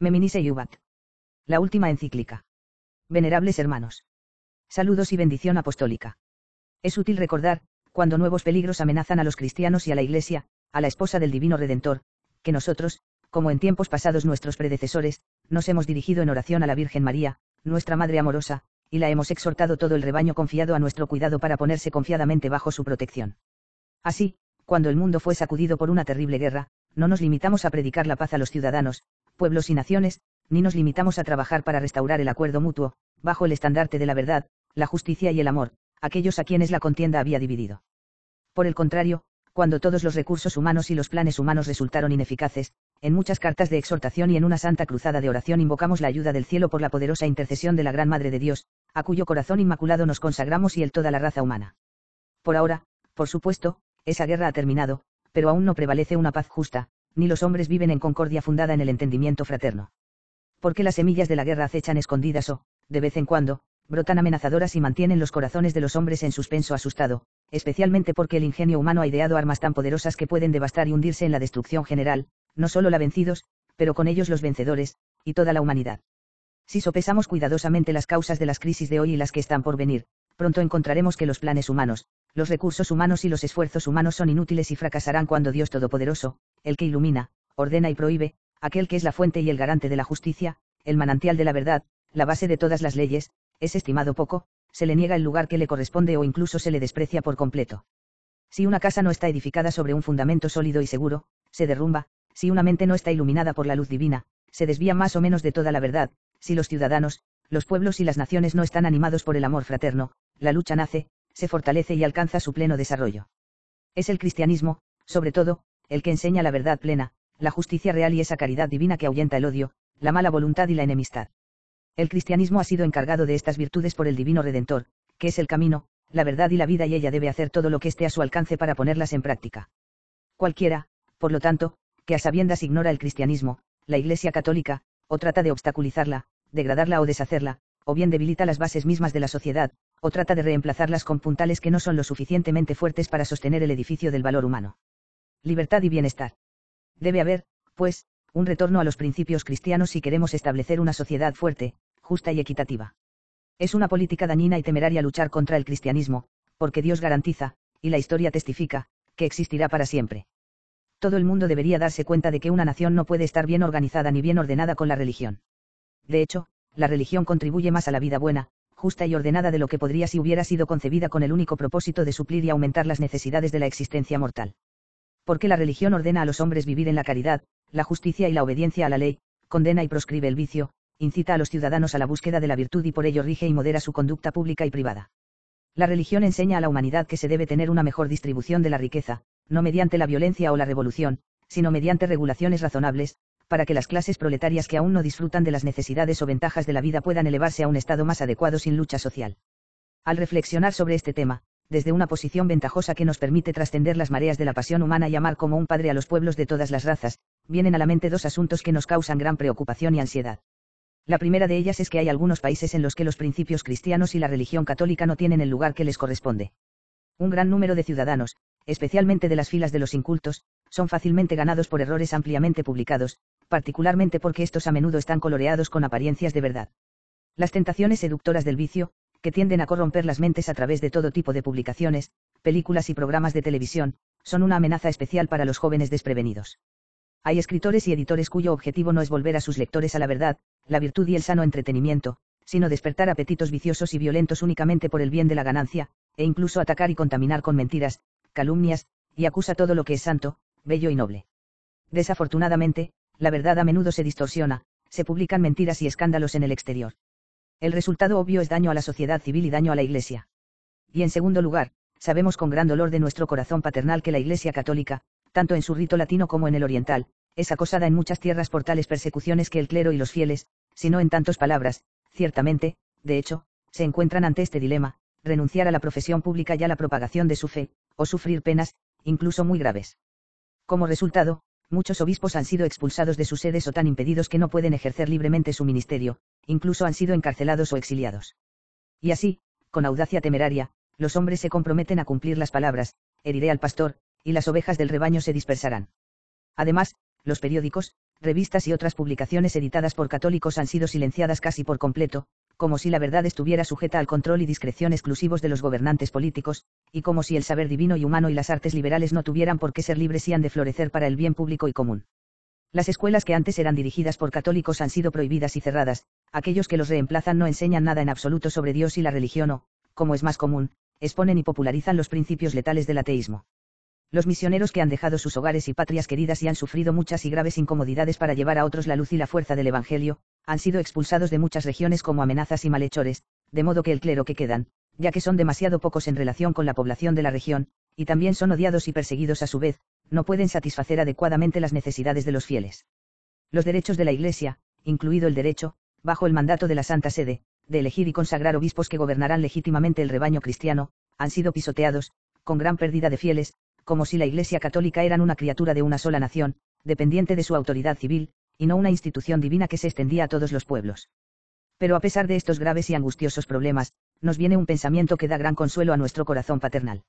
Meminisse Iubat. La última encíclica. Venerables hermanos. Saludos y bendición apostólica. Es útil recordar, cuando nuevos peligros amenazan a los cristianos y a la Iglesia, a la esposa del Divino Redentor, que nosotros, como en tiempos pasados nuestros predecesores, nos hemos dirigido en oración a la Virgen María, nuestra Madre amorosa, y la hemos exhortado todo el rebaño confiado a nuestro cuidado para ponerse confiadamente bajo su protección. Así, cuando el mundo fue sacudido por una terrible guerra, no nos limitamos a predicar la paz a los ciudadanos, pueblos y naciones, ni nos limitamos a trabajar para restaurar el acuerdo mutuo, bajo el estandarte de la verdad, la justicia y el amor, aquellos a quienes la contienda había dividido. Por el contrario, cuando todos los recursos humanos y los planes humanos resultaron ineficaces, en muchas cartas de exhortación y en una santa cruzada de oración invocamos la ayuda del cielo por la poderosa intercesión de la Gran Madre de Dios, a cuyo corazón inmaculado nos consagramos y toda la raza humana. Por ahora, por supuesto, esa guerra ha terminado, pero aún no prevalece una paz justa, ni los hombres viven en concordia fundada en el entendimiento fraterno. Porque las semillas de la guerra acechan escondidas o, de vez en cuando, brotan amenazadoras y mantienen los corazones de los hombres en suspenso asustado, especialmente porque el ingenio humano ha ideado armas tan poderosas que pueden devastar y hundirse en la destrucción general, no solo la vencidos, pero con ellos los vencedores, y toda la humanidad. Si sopesamos cuidadosamente las causas de las crisis de hoy y las que están por venir, pronto encontraremos que los planes humanos, los recursos humanos y los esfuerzos humanos son inútiles y fracasarán cuando Dios Todopoderoso, el que ilumina, ordena y prohíbe, aquel que es la fuente y el garante de la justicia, el manantial de la verdad, la base de todas las leyes, es estimado poco, se le niega el lugar que le corresponde o incluso se le desprecia por completo. Si una casa no está edificada sobre un fundamento sólido y seguro, se derrumba, si una mente no está iluminada por la luz divina, se desvía más o menos de toda la verdad, si los ciudadanos, los pueblos y las naciones no están animados por el amor fraterno, la lucha nace, se fortalece y alcanza su pleno desarrollo. Es el cristianismo, sobre todo, el que enseña la verdad plena, la justicia real y esa caridad divina que ahuyenta el odio, la mala voluntad y la enemistad. El cristianismo ha sido encargado de estas virtudes por el Divino Redentor, que es el camino, la verdad y la vida y ella debe hacer todo lo que esté a su alcance para ponerlas en práctica. Cualquiera, por lo tanto, que a sabiendas ignora el cristianismo, la Iglesia católica, o trata de obstaculizarla, degradarla o deshacerla, o bien debilita las bases mismas de la sociedad, o trata de reemplazarlas con puntales que no son lo suficientemente fuertes para sostener el edificio del valor humano. Libertad y bienestar. Debe haber, pues, un retorno a los principios cristianos si queremos establecer una sociedad fuerte, justa y equitativa. Es una política dañina y temeraria luchar contra el cristianismo, porque Dios garantiza, y la historia testifica, que existirá para siempre. Todo el mundo debería darse cuenta de que una nación no puede estar bien organizada ni bien ordenada con la religión. De hecho, la religión contribuye más a la vida buena, justa y ordenada de lo que podría si hubiera sido concebida con el único propósito de suplir y aumentar las necesidades de la existencia mortal. Porque la religión ordena a los hombres vivir en la caridad, la justicia y la obediencia a la ley, condena y proscribe el vicio, incita a los ciudadanos a la búsqueda de la virtud y por ello rige y modera su conducta pública y privada. La religión enseña a la humanidad que se debe tener una mejor distribución de la riqueza, no mediante la violencia o la revolución, sino mediante regulaciones razonables, para que las clases proletarias que aún no disfrutan de las necesidades o ventajas de la vida puedan elevarse a un estado más adecuado sin lucha social. Al reflexionar sobre este tema, desde una posición ventajosa que nos permite trascender las mareas de la pasión humana y amar como un padre a los pueblos de todas las razas, vienen a la mente dos asuntos que nos causan gran preocupación y ansiedad. La primera de ellas es que hay algunos países en los que los principios cristianos y la religión católica no tienen el lugar que les corresponde. Un gran número de ciudadanos, especialmente de las filas de los incultos, son fácilmente ganados por errores ampliamente publicados, particularmente porque estos a menudo están coloreados con apariencias de verdad. Las tentaciones seductoras del vicio, que tienden a corromper las mentes a través de todo tipo de publicaciones, películas y programas de televisión, son una amenaza especial para los jóvenes desprevenidos. Hay escritores y editores cuyo objetivo no es volver a sus lectores a la verdad, la virtud y el sano entretenimiento, sino despertar apetitos viciosos y violentos únicamente por el bien de la ganancia, e incluso atacar y contaminar con mentiras, calumnias, y acusa todo lo que es santo, bello y noble. Desafortunadamente, la verdad a menudo se distorsiona, se publican mentiras y escándalos en el exterior. El resultado obvio es daño a la sociedad civil y daño a la Iglesia. Y en segundo lugar, sabemos con gran dolor de nuestro corazón paternal que la Iglesia católica, tanto en su rito latino como en el oriental, es acosada en muchas tierras por tales persecuciones que el clero y los fieles, si no en tantas palabras, ciertamente, de hecho, se encuentran ante este dilema, renunciar a la profesión pública y a la propagación de su fe, o sufrir penas, incluso muy graves. Como resultado, muchos obispos han sido expulsados de sus sedes o tan impedidos que no pueden ejercer libremente su ministerio, incluso han sido encarcelados o exiliados. Y así, con audacia temeraria, los hombres se comprometen a cumplir las palabras, heriré al pastor, y las ovejas del rebaño se dispersarán. Además, los periódicos, revistas y otras publicaciones editadas por católicos han sido silenciadas casi por completo, como si la verdad estuviera sujeta al control y discreción exclusivos de los gobernantes políticos, y como si el saber divino y humano y las artes liberales no tuvieran por qué ser libres y han de florecer para el bien público y común. Las escuelas que antes eran dirigidas por católicos han sido prohibidas y cerradas, aquellos que los reemplazan no enseñan nada en absoluto sobre Dios y la religión o, como es más común, exponen y popularizan los principios letales del ateísmo. Los misioneros que han dejado sus hogares y patrias queridas y han sufrido muchas y graves incomodidades para llevar a otros la luz y la fuerza del Evangelio, han sido expulsados de muchas regiones como amenazas y malhechores, de modo que el clero que quedan, ya que son demasiado pocos en relación con la población de la región, y también son odiados y perseguidos a su vez, no pueden satisfacer adecuadamente las necesidades de los fieles. Los derechos de la Iglesia, incluido el derecho, bajo el mandato de la Santa Sede, de elegir y consagrar obispos que gobernarán legítimamente el rebaño cristiano, han sido pisoteados, con gran pérdida de fieles, como si la Iglesia católica eran una criatura de una sola nación, dependiente de su autoridad civil, y no una institución divina que se extendía a todos los pueblos. Pero a pesar de estos graves y angustiosos problemas, nos viene un pensamiento que da gran consuelo a nuestro corazón paternal.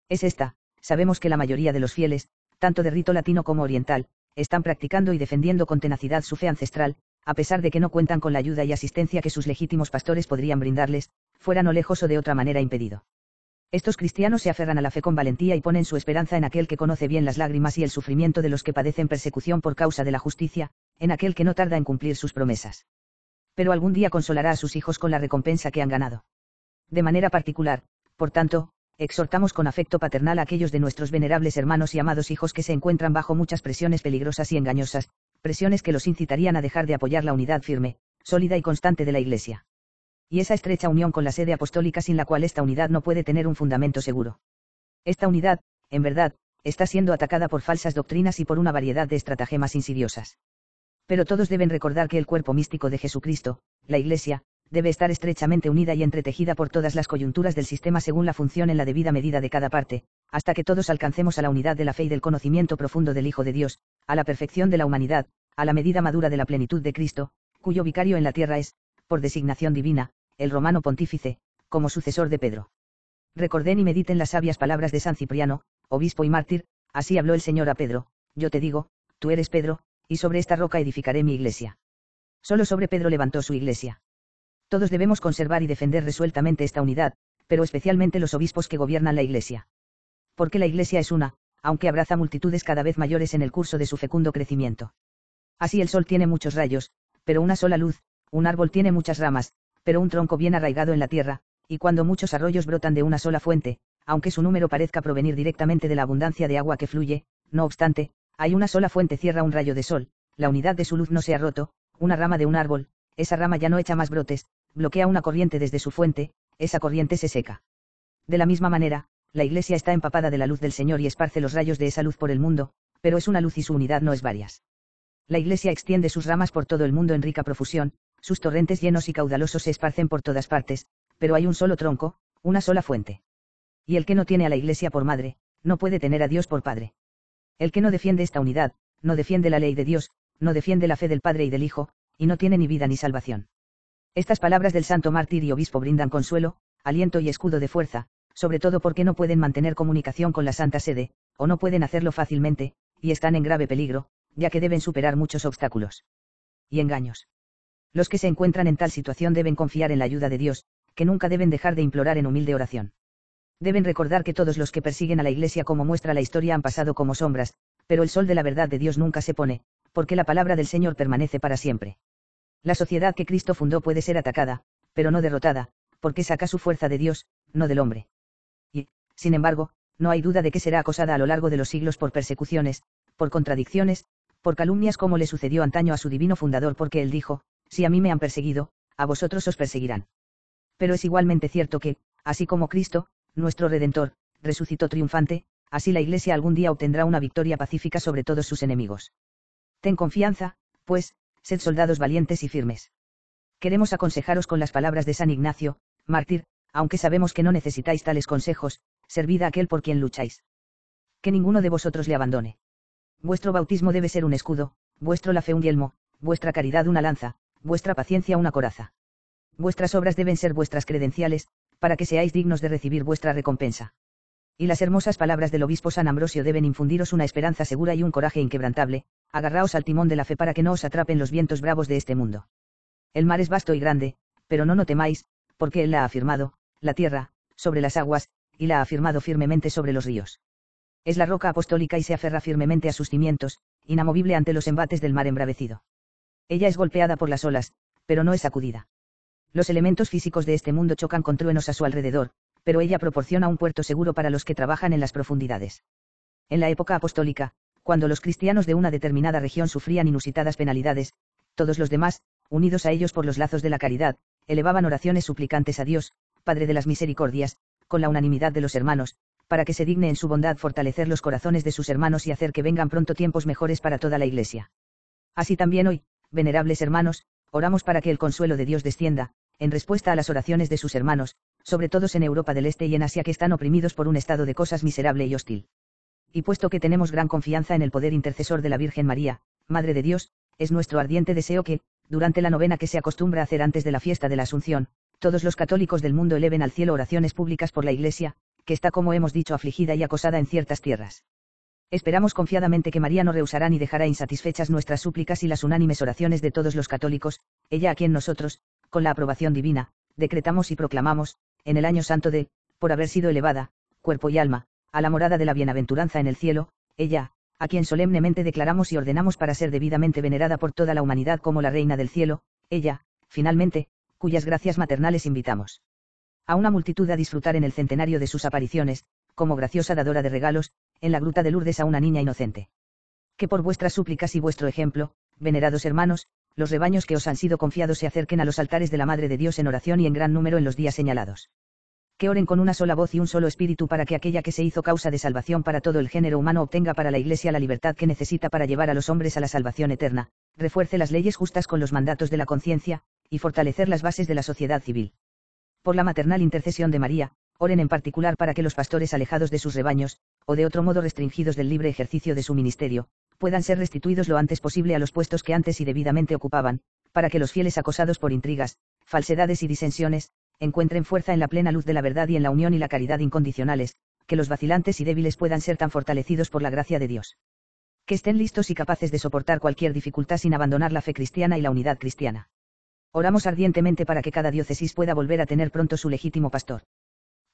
Es esta: sabemos que la mayoría de los fieles, tanto de rito latino como oriental, están practicando y defendiendo con tenacidad su fe ancestral, a pesar de que no cuentan con la ayuda y asistencia que sus legítimos pastores podrían brindarles, fueran o lejos o de otra manera impedido. Estos cristianos se aferran a la fe con valentía y ponen su esperanza en aquel que conoce bien las lágrimas y el sufrimiento de los que padecen persecución por causa de la justicia, en aquel que no tarda en cumplir sus promesas. Pero algún día consolará a sus hijos con la recompensa que han ganado. De manera particular, por tanto, exhortamos con afecto paternal a aquellos de nuestros venerables hermanos y amados hijos que se encuentran bajo muchas presiones peligrosas y engañosas, presiones que los incitarían a dejar de apoyar la unidad firme, sólida y constante de la Iglesia. Y esa estrecha unión con la sede apostólica sin la cual esta unidad no puede tener un fundamento seguro. Esta unidad, en verdad, está siendo atacada por falsas doctrinas y por una variedad de estratagemas insidiosas. Pero todos deben recordar que el cuerpo místico de Jesucristo, la Iglesia, debe estar estrechamente unida y entretejida por todas las coyunturas del sistema según la función en la debida medida de cada parte, hasta que todos alcancemos a la unidad de la fe y del conocimiento profundo del Hijo de Dios, a la perfección de la humanidad, a la medida madura de la plenitud de Cristo, cuyo vicario en la tierra es, por designación divina, el romano pontífice, como sucesor de Pedro. Recorden y mediten las sabias palabras de San Cipriano, obispo y mártir: así habló el Señor a Pedro: yo te digo, tú eres Pedro, y sobre esta roca edificaré mi iglesia. Solo sobre Pedro levantó su iglesia. Todos debemos conservar y defender resueltamente esta unidad, pero especialmente los obispos que gobiernan la iglesia. Porque la iglesia es una, aunque abraza multitudes cada vez mayores en el curso de su fecundo crecimiento. Así el sol tiene muchos rayos, pero una sola luz; un árbol tiene muchas ramas, pero un tronco bien arraigado en la tierra; y cuando muchos arroyos brotan de una sola fuente, aunque su número parezca provenir directamente de la abundancia de agua que fluye, no obstante, hay una sola fuente cierra un rayo de sol, la unidad de su luz no se ha roto; una rama de un árbol, esa rama ya no echa más brotes; bloquea una corriente desde su fuente, esa corriente se seca. De la misma manera, la Iglesia está empapada de la luz del Señor y esparce los rayos de esa luz por el mundo, pero es una luz y su unidad no es varias. La Iglesia extiende sus ramas por todo el mundo en rica profusión, sus torrentes llenos y caudalosos se esparcen por todas partes, pero hay un solo tronco, una sola fuente. Y el que no tiene a la Iglesia por madre, no puede tener a Dios por Padre. El que no defiende esta unidad, no defiende la ley de Dios, no defiende la fe del Padre y del Hijo, y no tiene ni vida ni salvación. Estas palabras del santo mártir y obispo brindan consuelo, aliento y escudo de fuerza, sobre todo porque no pueden mantener comunicación con la Santa Sede, o no pueden hacerlo fácilmente, y están en grave peligro, ya que deben superar muchos obstáculos y engaños. Los que se encuentran en tal situación deben confiar en la ayuda de Dios, que nunca deben dejar de implorar en humilde oración. Deben recordar que todos los que persiguen a la Iglesia, como muestra la historia, han pasado como sombras, pero el sol de la verdad de Dios nunca se pone, porque la palabra del Señor permanece para siempre. La sociedad que Cristo fundó puede ser atacada, pero no derrotada, porque saca su fuerza de Dios, no del hombre. Y, sin embargo, no hay duda de que será acosada a lo largo de los siglos por persecuciones, por contradicciones, por calumnias, como le sucedió antaño a su divino fundador, porque él dijo: si a mí me han perseguido, a vosotros os perseguirán. Pero es igualmente cierto que, así como Cristo, nuestro Redentor, resucitó triunfante, así la Iglesia algún día obtendrá una victoria pacífica sobre todos sus enemigos. Ten confianza, pues, sed soldados valientes y firmes. Queremos aconsejaros con las palabras de San Ignacio, mártir: aunque sabemos que no necesitáis tales consejos, servid a aquel por quien lucháis. Que ninguno de vosotros le abandone. Vuestro bautismo debe ser un escudo, vuestro la fe un yelmo, vuestra caridad una lanza, vuestra paciencia una coraza. Vuestras obras deben ser vuestras credenciales, para que seáis dignos de recibir vuestra recompensa. Y las hermosas palabras del obispo San Ambrosio deben infundiros una esperanza segura y un coraje inquebrantable, agarraos al timón de la fe para que no os atrapen los vientos bravos de este mundo. El mar es vasto y grande, pero no temáis, porque Él la ha afirmado, la tierra, sobre las aguas, y la ha afirmado firmemente sobre los ríos. Es la roca apostólica y se aferra firmemente a sus cimientos, inamovible ante los embates del mar embravecido. Ella es golpeada por las olas, pero no es sacudida. Los elementos físicos de este mundo chocan con truenos a su alrededor, pero ella proporciona un puerto seguro para los que trabajan en las profundidades. En la época apostólica, cuando los cristianos de una determinada región sufrían inusitadas penalidades, todos los demás, unidos a ellos por los lazos de la caridad, elevaban oraciones suplicantes a Dios, Padre de las misericordias, con la unanimidad de los hermanos, para que se digne en su bondad fortalecer los corazones de sus hermanos y hacer que vengan pronto tiempos mejores para toda la Iglesia. Así también hoy, venerables hermanos, oramos para que el consuelo de Dios descienda, en respuesta a las oraciones de sus hermanos, sobre todo en Europa del Este y en Asia que están oprimidos por un estado de cosas miserable y hostil. Y puesto que tenemos gran confianza en el poder intercesor de la Virgen María, Madre de Dios, es nuestro ardiente deseo que, durante la novena que se acostumbra hacer antes de la fiesta de la Asunción, todos los católicos del mundo eleven al cielo oraciones públicas por la Iglesia, que está como hemos dicho afligida y acosada en ciertas tierras. Esperamos confiadamente que María no rehusará ni dejará insatisfechas nuestras súplicas y las unánimes oraciones de todos los católicos, ella a quien nosotros, con la aprobación divina, decretamos y proclamamos, en el año santo de, por haber sido elevada, cuerpo y alma, a la morada de la bienaventuranza en el cielo, ella, a quien solemnemente declaramos y ordenamos para ser debidamente venerada por toda la humanidad como la Reina del cielo, ella, finalmente, cuyas gracias maternales invitamos a una multitud a disfrutar en el centenario de sus apariciones, como graciosa dadora de regalos, en la gruta de Lourdes a una niña inocente. Que por vuestras súplicas y vuestro ejemplo, venerados hermanos, los rebaños que os han sido confiados se acerquen a los altares de la Madre de Dios en oración y en gran número en los días señalados. Que oren con una sola voz y un solo espíritu para que aquella que se hizo causa de salvación para todo el género humano obtenga para la Iglesia la libertad que necesita para llevar a los hombres a la salvación eterna, refuerce las leyes justas con los mandatos de la conciencia, y fortalecer las bases de la sociedad civil. Por la maternal intercesión de María, oren en particular para que los pastores alejados de sus rebaños, o de otro modo restringidos del libre ejercicio de su ministerio, puedan ser restituidos lo antes posible a los puestos que antes y debidamente ocupaban, para que los fieles acosados por intrigas, falsedades y disensiones, encuentren fuerza en la plena luz de la verdad y en la unión y la caridad incondicionales, que los vacilantes y débiles puedan ser tan fortalecidos por la gracia de Dios. Que estén listos y capaces de soportar cualquier dificultad sin abandonar la fe cristiana y la unidad cristiana. Oramos ardientemente para que cada diócesis pueda volver a tener pronto su legítimo pastor.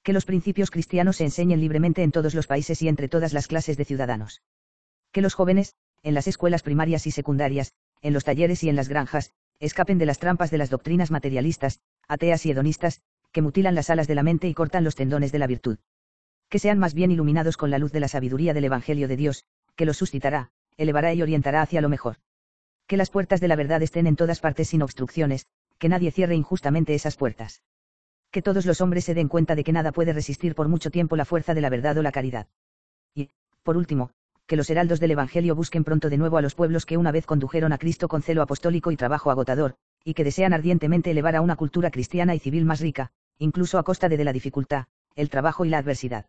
Que los principios cristianos se enseñen libremente en todos los países y entre todas las clases de ciudadanos. Que los jóvenes, en las escuelas primarias y secundarias, en los talleres y en las granjas, escapen de las trampas de las doctrinas materialistas, ateas y hedonistas, que mutilan las alas de la mente y cortan los tendones de la virtud. Que sean más bien iluminados con la luz de la sabiduría del Evangelio de Dios, que los suscitará, elevará y orientará hacia lo mejor. Que las puertas de la verdad estén en todas partes sin obstrucciones, que nadie cierre injustamente esas puertas. Que todos los hombres se den cuenta de que nada puede resistir por mucho tiempo la fuerza de la verdad o la caridad. Y, por último, que los heraldos del Evangelio busquen pronto de nuevo a los pueblos que una vez condujeron a Cristo con celo apostólico y trabajo agotador, y que desean ardientemente elevar a una cultura cristiana y civil más rica, incluso a costa de la dificultad, el trabajo y la adversidad.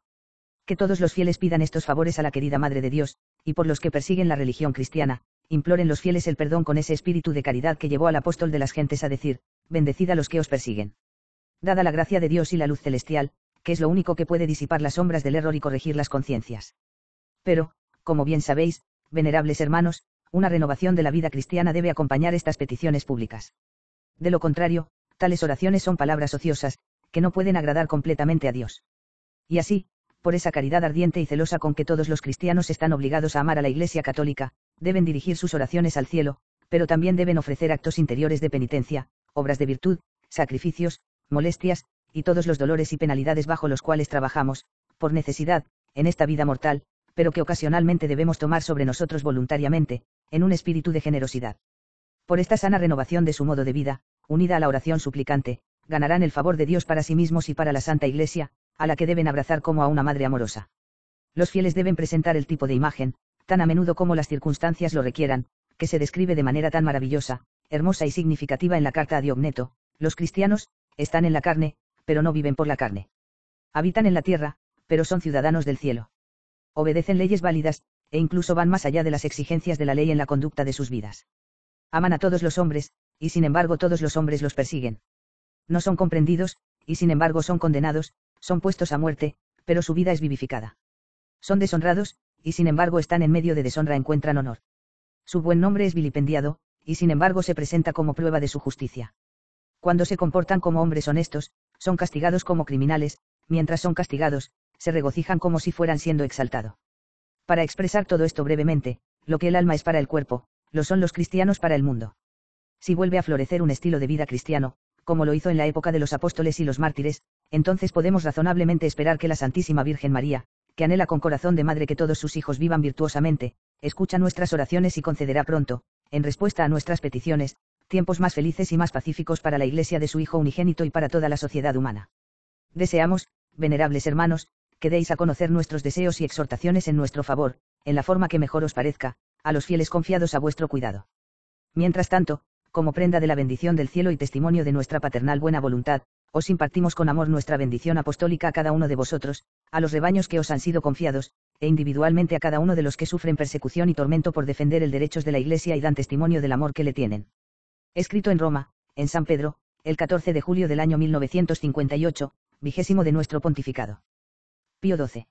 Que todos los fieles pidan estos favores a la querida Madre de Dios, y por los que persiguen la religión cristiana, imploren los fieles el perdón con ese espíritu de caridad que llevó al apóstol de las gentes a decir, bendecid a los que os persiguen. Dada la gracia de Dios y la luz celestial, que es lo único que puede disipar las sombras del error y corregir las conciencias. Pero, como bien sabéis, venerables hermanos, una renovación de la vida cristiana debe acompañar estas peticiones públicas. De lo contrario, tales oraciones son palabras ociosas, que no pueden agradar completamente a Dios. Y así, por esa caridad ardiente y celosa con que todos los cristianos están obligados a amar a la Iglesia católica, deben dirigir sus oraciones al cielo, pero también deben ofrecer actos interiores de penitencia, obras de virtud, sacrificios, molestias, y todos los dolores y penalidades bajo los cuales trabajamos, por necesidad, en esta vida mortal, pero que ocasionalmente debemos tomar sobre nosotros voluntariamente, en un espíritu de generosidad. Por esta sana renovación de su modo de vida, unida a la oración suplicante, ganarán el favor de Dios para sí mismos y para la Santa Iglesia, a la que deben abrazar como a una madre amorosa. Los fieles deben presentar el tipo de imagen, tan a menudo como las circunstancias lo requieran, que se describe de manera tan maravillosa, hermosa y significativa en la carta a Diogneto: los cristianos, están en la carne, pero no viven por la carne. Habitan en la tierra, pero son ciudadanos del cielo. Obedecen leyes válidas, e incluso van más allá de las exigencias de la ley en la conducta de sus vidas. Aman a todos los hombres, y sin embargo todos los hombres los persiguen. No son comprendidos, y sin embargo son condenados, son puestos a muerte, pero su vida es vivificada. Son deshonrados, y sin embargo están en medio de deshonra encuentran honor. Su buen nombre es vilipendiado, y sin embargo se presenta como prueba de su justicia. Cuando se comportan como hombres honestos, son castigados como criminales, mientras son castigados, se regocijan como si fueran siendo exaltado. Para expresar todo esto brevemente, lo que el alma es para el cuerpo, lo son los cristianos para el mundo. Si vuelve a florecer un estilo de vida cristiano, como lo hizo en la época de los apóstoles y los mártires, entonces podemos razonablemente esperar que la Santísima Virgen María, que anhela con corazón de madre que todos sus hijos vivan virtuosamente, escucha nuestras oraciones y concederá pronto, en respuesta a nuestras peticiones, tiempos más felices y más pacíficos para la Iglesia de su Hijo unigénito y para toda la sociedad humana. Deseamos, venerables hermanos, que deis a conocer nuestros deseos y exhortaciones en nuestro favor, en la forma que mejor os parezca, a los fieles confiados a vuestro cuidado. Mientras tanto, como prenda de la bendición del cielo y testimonio de nuestra paternal buena voluntad, os impartimos con amor nuestra bendición apostólica a cada uno de vosotros, a los rebaños que os han sido confiados, e individualmente a cada uno de los que sufren persecución y tormento por defender el derechos de la Iglesia y dan testimonio del amor que le tienen. Escrito en Roma, en San Pedro, el 14 de julio del año 1958, 20º de nuestro pontificado. Pío XII.